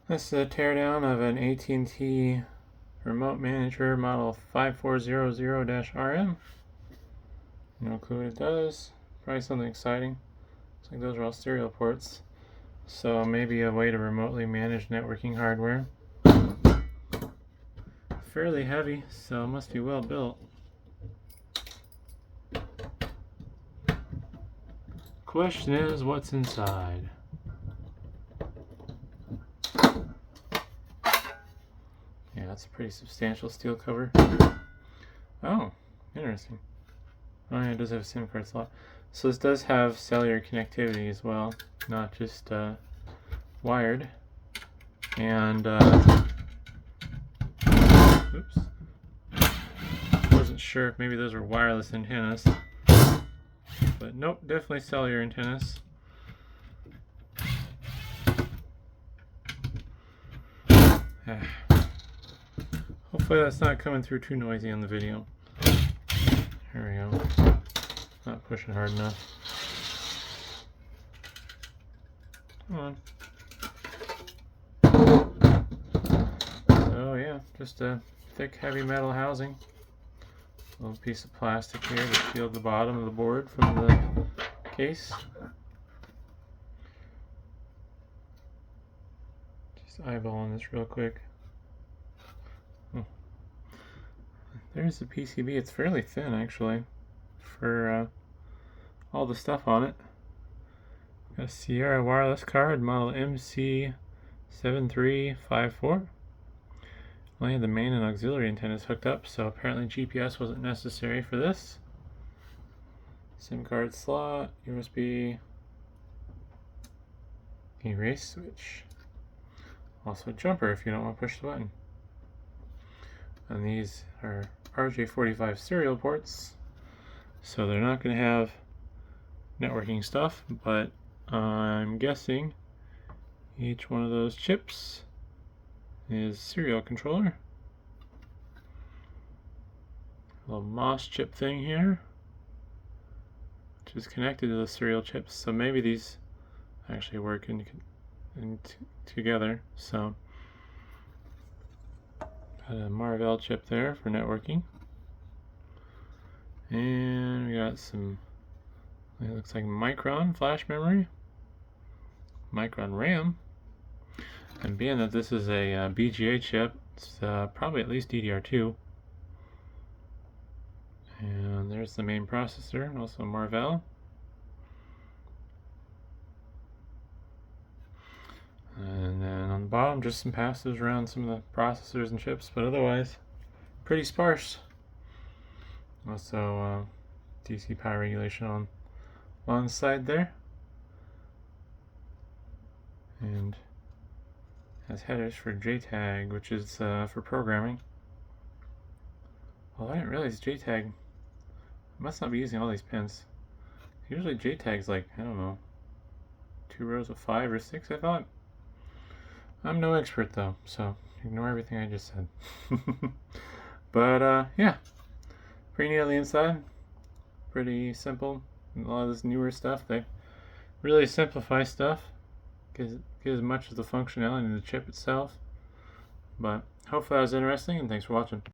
This is a teardown of an AT&T Remote Manager model 5400-RM. No clue what it does. Probably something exciting. Looks like those are all serial ports. So maybe a way to remotely manage networking hardware. Fairly heavy, so it must be well built. Question is, what's inside? Yeah, that's a pretty substantial steel cover. Oh, interesting. Oh yeah, it does have a SIM card slot. So this does have cellular connectivity as well, not just wired. And oops, wasn't sure if maybe those were wireless antennas, but nope, definitely cellular antennas. Hopefully that's not coming through too noisy on the video. Here we go. Not pushing hard enough. Come on. So yeah, just a thick, heavy metal housing. A little piece of plastic here to shield the bottom of the board from the case. Just eyeballing this real quick. There's the PCB. It's fairly thin actually for all the stuff on it. Got a Sierra wireless card, model MC9904CV-AA. Only had the main and auxiliary antennas hooked up, so apparently GPS wasn't necessary for this. SIM card slot, USB, erase switch. Also a jumper if you don't want to push the button. And these are RJ45 serial ports, so they're not going to have networking stuff, but I'm guessing each one of those chips is serial controller. A little Moschip thing here, which is connected to the serial chips, so maybe these actually work together. So got a Marvell chip there for networking. And we got some, it looks like Micron flash memory, Micron RAM. And being that this is a BGA chip, it's probably at least DDR2. And there's the main processor, also Marvell. And then on the bottom, just some passives around some of the processors and chips, but otherwise pretty sparse. Also DC power regulation on the side there, and has headers for JTAG, which is for programming. Well, I didn't realize JTAG must not be using all these pins. Usually JTAG's like, I don't know, 2 rows of 5 or 6, I thought. I'm no expert though, so ignore everything I just said. But yeah, pretty neat on the inside. Pretty simple. A lot of this newer stuff, they really simplify stuff. Gives as much of the functionality in the chip itself. But hopefully that was interesting, and thanks for watching.